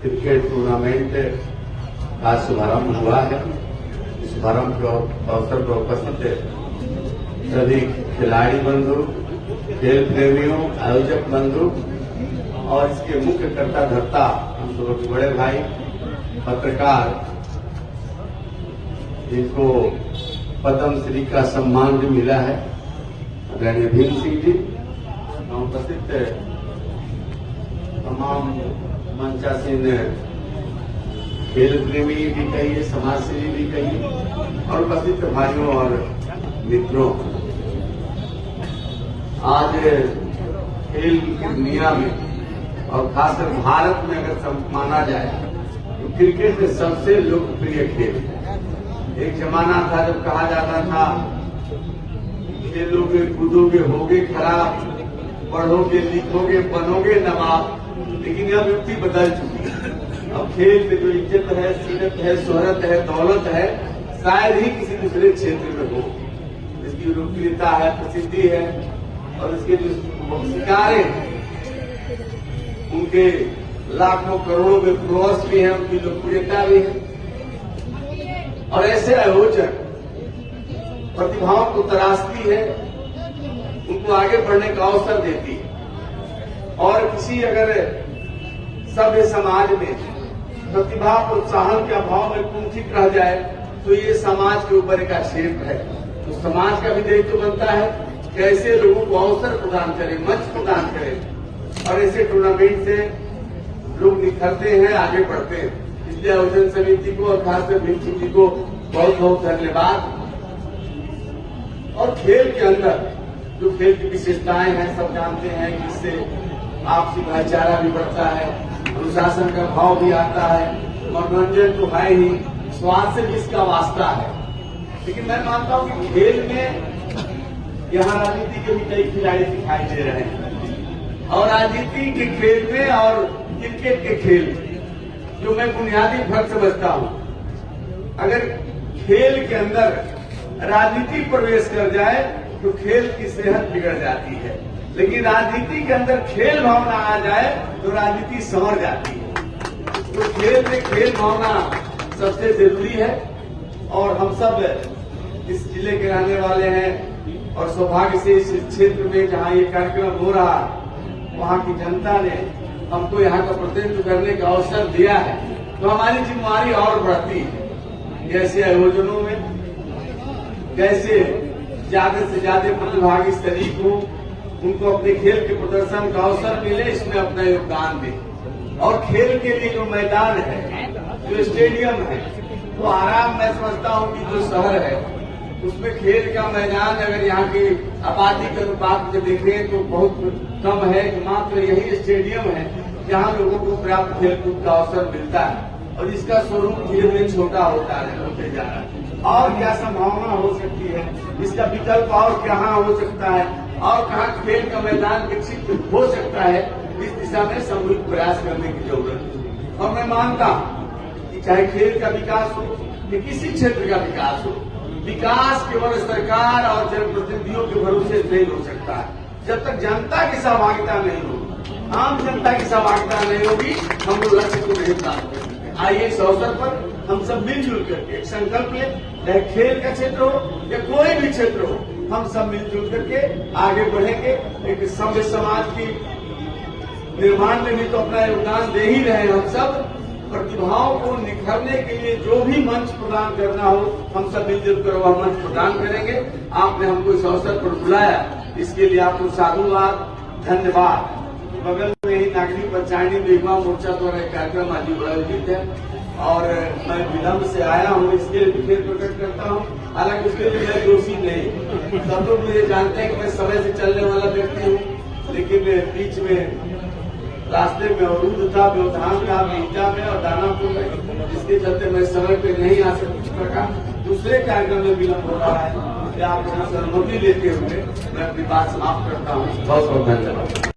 Cricket tournament का शुभारंभ हुआ है। शुभारंभ के अवसर पर उपस्थित सभी खिलाड़ी बंधु, खेल प्रेमियों, आयोजक बंधु और इसके मुख्य कर्ता धर्ता हम लोगों के बड़े भाई पत्रकार, जिनको पद्म श्री का सम्मान भी मिला है, आदरणीय भीम सिंह जी, उपस्थित तमाम मंचासीन खेल प्रेमी भी कहिए, समाजसेवी भी कहिए और उपस्थित भाइयों और मित्रों, आज खेल की दुनिया में और खासकर भारत में अगर माना जाए तो क्रिकेट सबसे लोकप्रिय खेल है। एक जमाना था जब कहा जाता था खेलोगे, कूदोगे, होगे खराब, पढ़ोगे, लिखोगे, बनोगे नवाब, लेकिन यह युक्ति बदल चुकी है। अब खेल में जो इज्जत है, सीरत है, शोहरत है, दौलत है, शायद ही किसी दूसरे क्षेत्र में हो। इसकी लोकप्रियता है, प्रसिद्धि है और इसके जो शिकारे उनके लाखों करोड़ों में फॉलोअर्स भी है, उनकी लोकप्रियता भी है। और ऐसे आयोजक प्रतिभाओं को तराशती है, उनको आगे बढ़ने का अवसर देती है। और किसी अगर सभ्य समाज में प्रतिभा प्रोत्साहन के अभाव में कुंठित रह जाए तो ये समाज के ऊपर एक आक्षेप है। तो समाज का भी दायित्व बनता है कैसे लोगों को अवसर प्रदान करें, मंच प्रदान करें, और ऐसे टूर्नामेंट से लोग निखरते हैं, आगे बढ़ते हैं। इसलिए आयोजन समिति को और खासकर भीम सिंह जी को बहुत बहुत धन्यवाद। और खेल के अंदर जो खेल की विशेषताएं हैं सब जानते हैं कि इससे आपसी भाईचारा भी बढ़ता है, अनुशासन का भाव भी आता है, मनोरंजन तो है ही, स्वास्थ्य से भी इसका वास्ता है। लेकिन मैं मानता हूं कि खेल में यहाँ राजनीति के भी कई खिलाड़ी दिखाई दे रहे हैं, और राजनीति के खेल में और क्रिकेट के खेल में जो मैं बुनियादी फर्क समझता हूं, अगर खेल के अंदर राजनीति प्रवेश कर जाए तो खेल की सेहत बिगड़ जाती है, लेकिन राजनीति के अंदर खेल भावना आ जाए तो राजनीति संवर जाती है। तो खेल में खेल भावना सबसे जरूरी है। और हम सब इस जिले के रहने वाले हैं और सौभाग्य से इस क्षेत्र में जहां ये कार्यक्रम हो रहा है वहां की जनता ने हमको यहाँ का प्रतिनिधित्व करने का अवसर दिया है, तो हमारी जिम्मेवारी और बढ़ती है। ऐसे आयोजनों में कैसे ज्यादा से ज्यादा प्रतिभागी शरीक हो, उनको अपने खेल के प्रदर्शन का अवसर मिले, इसमें अपना योगदान दें। और खेल के लिए जो मैदान है, जो स्टेडियम है, वो आराम मैं समझता हूं कि जो शहर है उसमें खेल का मैदान अगर यहाँ की आबादी के अनुपात में देखें तो बहुत कम है। मात्र यही स्टेडियम है जहाँ लोगों को पर्याप्त खेलकूद का अवसर मिलता है, और इसका स्वरूप धीरे धीरे छोटा होते जा रहा है। और क्या संभावना हो सकती है, इसका विकल्प और कहाँ हो सकता है, और कहाँ खेल का मैदान विकसित हो सकता है, इस दिशा में सामूहिक प्रयास करने की जरूरत है। और मैं मानता हूँ कि चाहे खेल का विकास हो या किसी क्षेत्र का विकास हो, विकास केवल सरकार और जनप्रतिनिधियों के भरोसे नहीं हो सकता है। जब तक जनता की सहभागिता नहीं होगी, आम जनता की सहभागिता नहीं होगी, हम लोग लक्ष्य को नहीं प्राप्त करेंगे। आइए इस अवसर पर हम सब मिलजुल करके एक संकल्प लें, चाहे खेल का क्षेत्र हो या कोई भी क्षेत्र हो, हम सब मिलजुल करके आगे बढ़ेंगे। एक सभ्य समाज की निर्माण में भी तो अपना योगदान दे ही रहे हैं। हम सब प्रतिभाओं को निखरने के लिए जो भी मंच प्रदान करना हो, हम सब मिलजुल कर वह मंच प्रदान करेंगे। आपने हमको इस अवसर पर बुलाया, इसके लिए आपको साधुवाद, धन्यवाद। बगल में ही नागरिक पंचायती बेगवा मोर्चा द्वारा एक कार्यक्रम आज आयोजित है और मैं विलंब से आया हूँ, इसके लिए भी खेद प्रकट करता हूँ। हालांकि उसके लिए मैं दोषी नहीं, सब लोग मुझे जानते हैं कि मैं समय से चलने वाला व्यक्ति हूँ, लेकिन बीच में रास्ते में अवरुद्ध था, व्यवधान था, बीजा में और दानापुर में, जिसके चलते मैं समय पे नहीं आ सका। दूसरे कार्यक्रम में विलंब हो रहा है, आप सहमति लेते हुए मैं अपनी बात समाप्त करता हूँ। बहुत बहुत धन्यवाद।